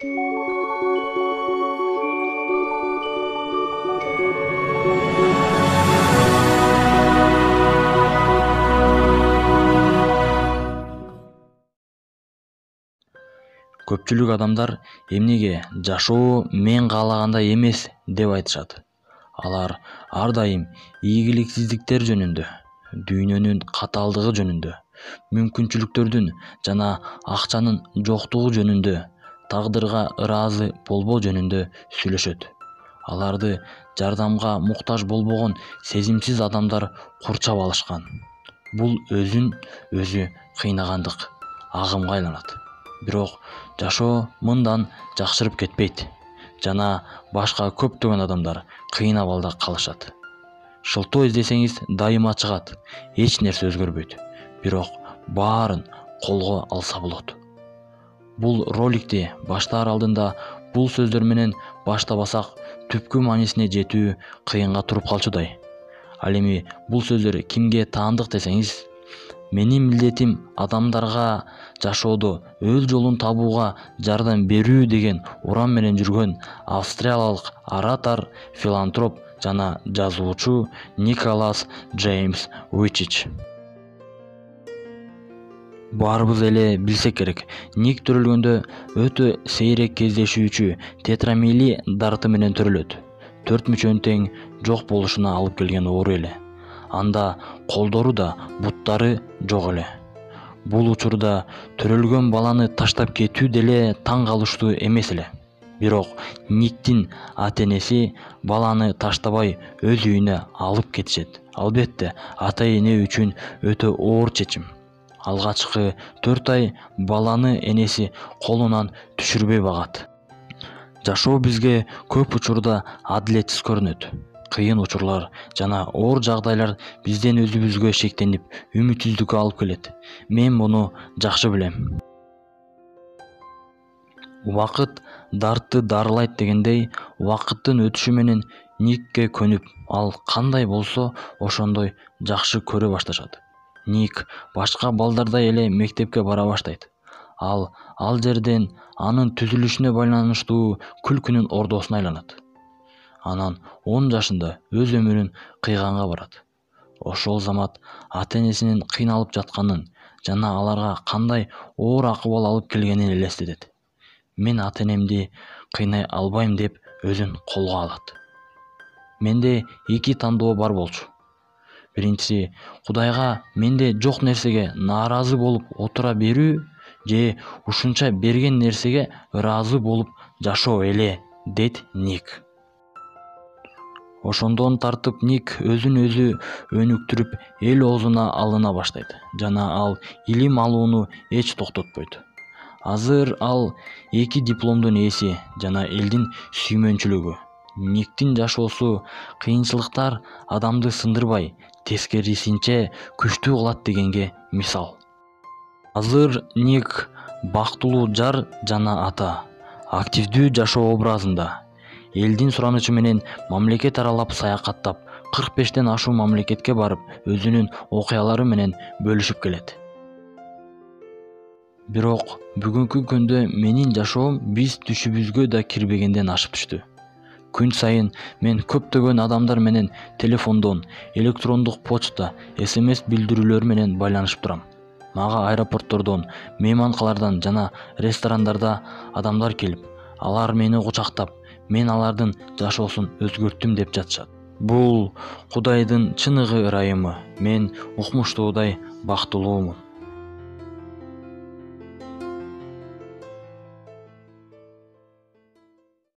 Көпчүлүк адамдар эмнеге жашоо мен каалагандай эмес деп айтышат. Алар ар дайым ийгиликсиздиктер жөнүндө, дүйнөнүн катаалдыгы жөнүндө, мүмкүнчүлүктөрдүн жана акчанын жоктугу жөнүндө, тагдырга ыраазы болбоо жөнүндө сүйлөшөт. Аларды жардамга муктаж болбогон сезимсиз адамдар курчап алышкан. Бул өзүн өзү кыйнагандык агымга айланат. Бирок жашоо мындан жакшырып кетпейт жана башка көптөгөн адамдар кыйын абалда калышат. Шылтоо издесеңиз дайыма чыгат, эч нерсе өзгөрбөйт. Бирок баарын колго алса болот. Бул роликти баштаар алдында бул сөздөр менен баштабасак түпкү маанисине жетүү кыйынга туруп калчудай. Ал эми бул сөздөр кимге таандык десеңиз, менин милдетим адамдарга жашоодо өз жолун табууга жардам берүү деген урам менен жүргөн австриялык оратор, филантроп жана жазуучу Николас Джеймс Уичич. Баарыбыз эле билсек керек, Ник төрөлгөндө өтө сейрек кездешүүчү тетрамели дарты менен төрөлөт. 4 мүчөнүн тең жок болушуна алып келген оору эле. Анда колдору да, буттары жок эле. Бул учурда төрөлгөн баланы таштап кетүү деле таң калыштуу эмес эле. Бирок Никтин ата-энеси баланы таштабай өз үйүнө алып кетишет. Албетте, ата-эне үчүн өтө оор чечим. Алгачкы 4 ай баланы энеси колунан түшүрбөй багат. Жашоо бизге көп учурда адилетсиз көрүнөт. Кыйын учурлар жана оор жагдайлар бизден өзүбүзгө шектенип, үмүтсүздүккө алып келет. Мен муну жакшы билем. Убакыт дартты дарылайт дегендей, убакыттын өтүшү менен Никке көнүп, ал кандай болсо ошондой жакшы көрө башташат. Ник башка балдардай эле мектепке бара баштайт. Ал жерден анын түзүлүшүнө байланыштуу күлкүнүн ордосуна айланат. Анан 10 жашында өз өмүрүн кыйганга барат. Ошол замат ата-энесинин кыйналып жатканын жана аларга кандай оор акыбал алып келгенин элестетет. Мен ата-энемди кыйнай албайм деп өзүн колго алат. Менде 2 тандоо бар болчу. Биринчиси, Кудайга менде жок нерсеге нааразы болуп отура берүү же ушунча берген нерсеге ыраазы болуп жашоо эле, дейт Ник. Ошондон тартып Ник өзүн өзү өнүктүрүп эл оозуна алына баштайт жана ал илим алууну эч токтотпойт. Азыр ал 2 дипломдун ээси жана элдин сүймөнчүлүгү. Никтин жашоосу кыйынчылыктар адамды сындырбай, тескерисинче күчтүү кылат дегенге мисал. Азыр Ник бактылуу жар жана ата, активдүү жашоо образында. Элдин суранычы менен мамлекет аралап саякаттап, 45тен ашуу мамлекетке барып, өзүнүн окуялары менен бөлүшүп келет. Бирок бүгүнкү күндө менин жашоом биз түшүбүзгө да кирбегенден ашып түштү. Күн сайын мен көптөгөн адамдар менен телефондон, электрондук почта, SMS билдирүүлөр менен байланышып турам. Мага аэропорттордон, мейманкалардан жана ресторандарда адамдар келип, алар мени кучактап, мен алардын жашоосун өзгөрттүм деп жатышат. Бул Кудайдын чыныгы ырайымы. Мен укмуштуудай бактылуумун.